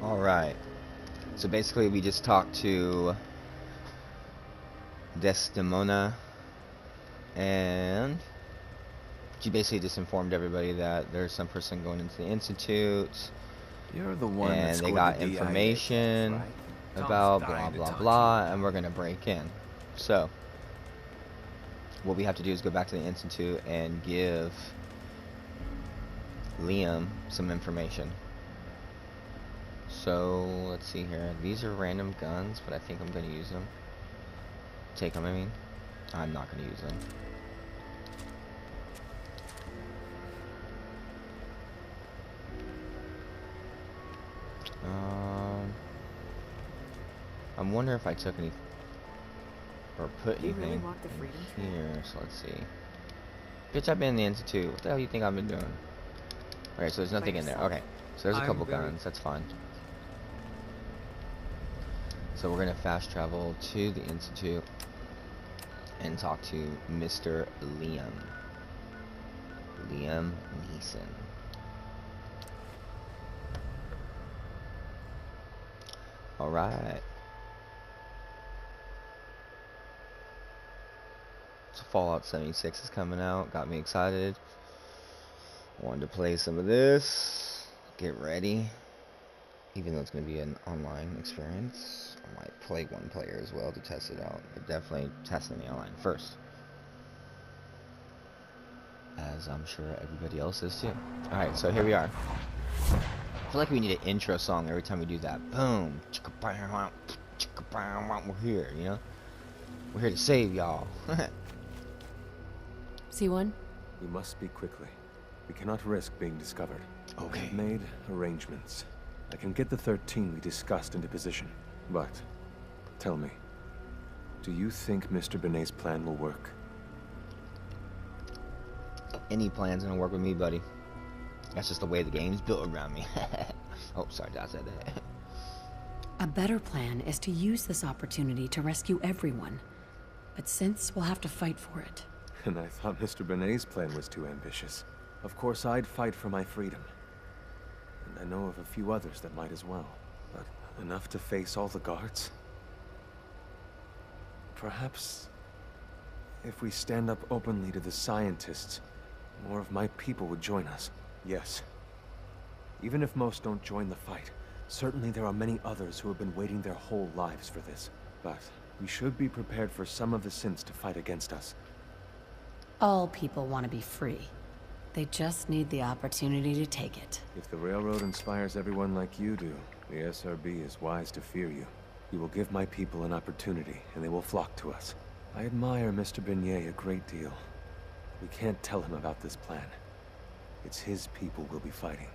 Alright. So basically we just talked to Desdemona, and she basically just informed everybody that there's some person going into the Institute, You're the one that and they scored got the DIA information case, right? about Tom's blah dying to blah talk to blah, you. and we're gonna break in. So what we have to do is go back to the Institute and give Liam some information. So let's see here. These are random guns, but I think I'm gonna use them. Take them, I mean. I'm not gonna use them. I'm wondering if I took any or put Do you anything really want the freedom in train? here. So let's see. Bitch, I've been in the Institute. What the hell do you think I've been doing? Okay, so there's nothing in there. Okay, so there's a couple guns. That's fine. So we're gonna fast travel to the Institute and talk to Mr. Liam Neeson. Alright. So Fallout 76 is coming out. Got me excited. Wanted to play some of this. Get ready. Even though it's going to be an online experience. I might play one player as well to test it out. But definitely testing the online first. As I'm sure everybody else is too. Alright, so here we are. I feel like we need an intro song every time we do that. Boom. We're here, you know? We're here to save y'all. C1? We must speak quickly. We cannot risk being discovered. Okay. I've made arrangements. I can get the 13 we discussed into position. But, tell me, do you think Mr. Benet's plan will work? Any plan's gonna work with me, buddy. That's just the way the game's built around me. Oh, sorry, I said that. A better plan is to use this opportunity to rescue everyone. But since we'll have to fight for it. And I thought Mr. Benet's plan was too ambitious. Of course, I'd fight for my freedom. And I know of a few others that might as well. But enough to face all the guards? Perhaps if we stand up openly to the scientists, more of my people would join us. Yes. Even if most don't join the fight, certainly there are many others who have been waiting their whole lives for this. But we should be prepared for some of the synths to fight against us. All people want to be free. They just need the opportunity to take it. If the railroad inspires everyone like you do, the SRB is wise to fear you. You will give my people an opportunity, and they will flock to us. I admire Mr. Benet a great deal. We can't tell him about this plan. It's his people we'll be fighting.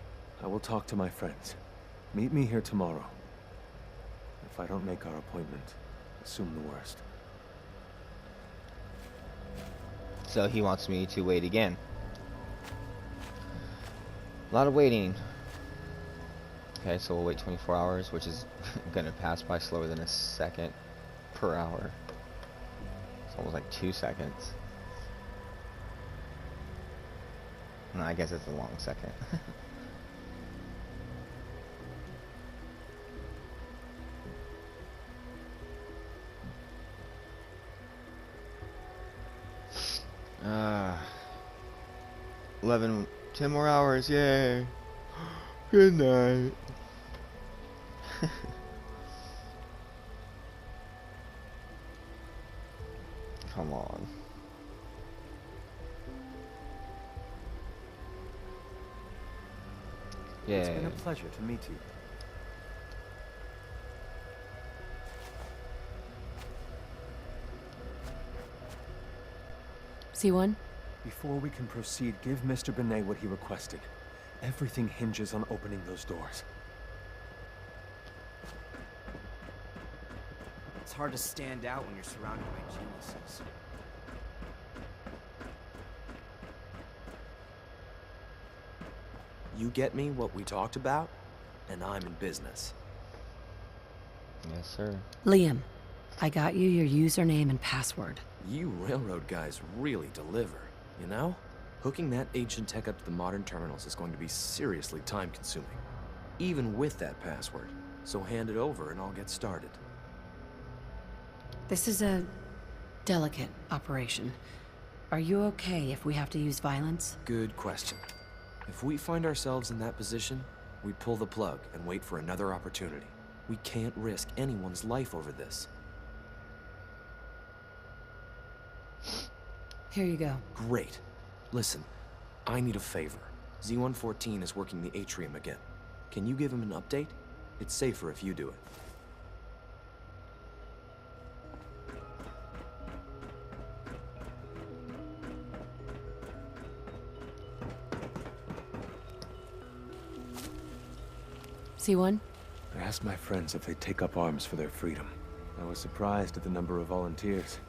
I will talk to my friends. Meet me here tomorrow. If I don't make our appointment, assume the worst. So he wants me to wait again. A lot of waiting. Okay, so we'll wait 24 hours, which is gonna pass by slower than a second per hour. It's almost like 2 seconds. No, I guess it's a long second. uh, 10 more hours, yay. Good night. Come on. Yeah. It's been a pleasure to meet you. C1? Before we can proceed, give Mr. Benet what he requested. Everything hinges on opening those doors. It's hard to stand out when you're surrounded by geniuses. You get me what we talked about, and I'm in business. Yes, sir. Liam, I got you your username and password. You railroad guys really deliver, you know? Hooking that ancient tech up to the modern terminals is going to be seriously time-consuming. even with that password. So hand it over and I'll get started. This is a delicate operation. Are you okay if we have to use violence? Good question. If we find ourselves in that position, we pull the plug and wait for another opportunity. We can't risk anyone's life over this. Here you go. Great. Listen, I need a favor. Z-114 is working the atrium again. Can you give him an update? It's safer if you do it. C1? I asked my friends if they'd take up arms for their freedom. I was surprised at the number of volunteers.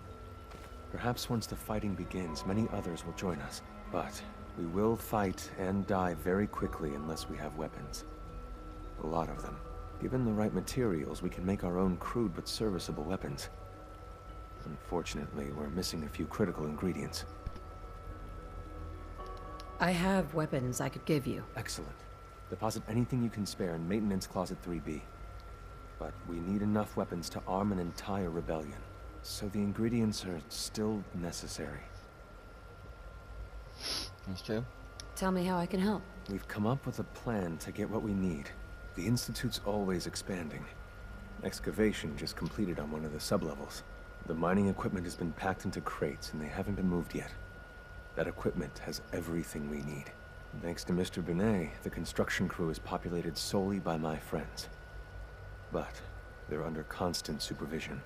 Perhaps once the fighting begins, many others will join us. But we will fight and die very quickly unless we have weapons. A lot of them. Given the right materials, we can make our own crude but serviceable weapons. Unfortunately, we're missing a few critical ingredients. I have weapons I could give you. Excellent. Deposit anything you can spare in Maintenance Closet 3B. But we need enough weapons to arm an entire rebellion. So the ingredients are still necessary. That's true. Tell me how I can help. We've come up with a plan to get what we need. The Institute's always expanding. Excavation just completed on one of the sublevels. The mining equipment has been packed into crates and they haven't been moved yet. That equipment has everything we need. Thanks to Mr. Binet, the construction crew is populated solely by my friends. But they're under constant supervision.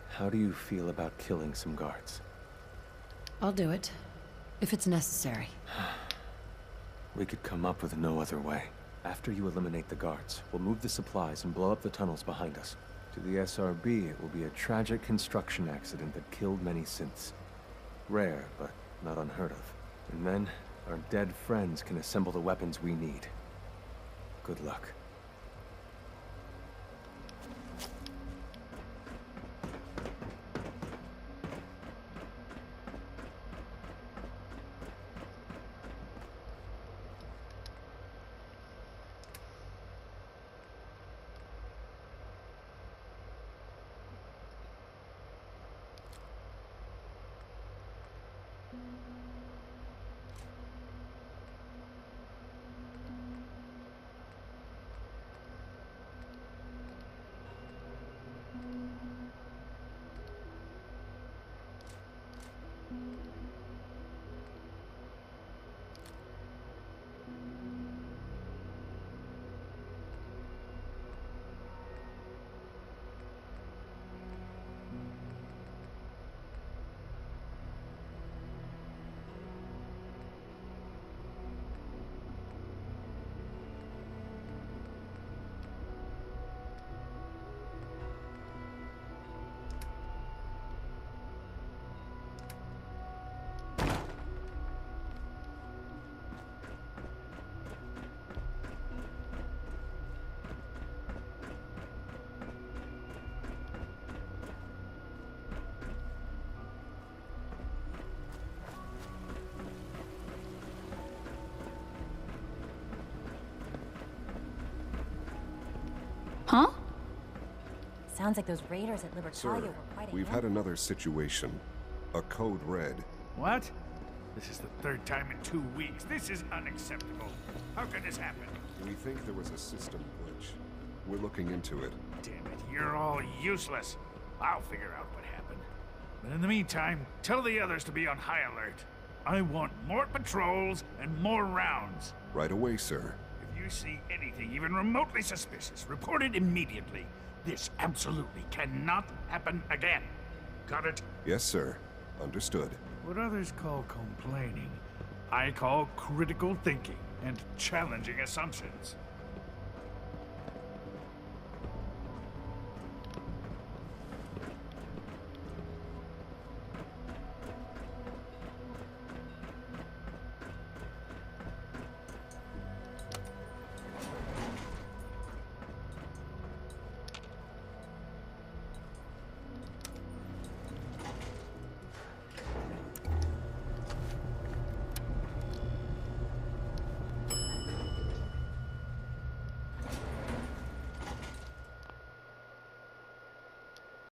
How do you feel about killing some guards? I'll do it, if it's necessary. We could come up with no other way. After you eliminate the guards, we'll move the supplies and blow up the tunnels behind us. To the SRB, it will be a tragic construction accident that killed many synths. Rare, but not unheard of. And then, our dead friends can assemble the weapons we need. Good luck. Huh? Sounds like those raiders at Libertalia Sir, were quite a we've had another situation. A code red. What? This is the third time in 2 weeks. This is unacceptable. How could this happen? We think there was a system glitch. We're looking into it. Damn it, you're all useless. I'll figure out what happened. But in the meantime, tell the others to be on high alert. I want more patrols and more rounds. Right away, sir. If you see anything even remotely suspicious, report it immediately. This absolutely cannot happen again. Got it? Yes, sir. Understood. What others call complaining, I call critical thinking and challenging assumptions.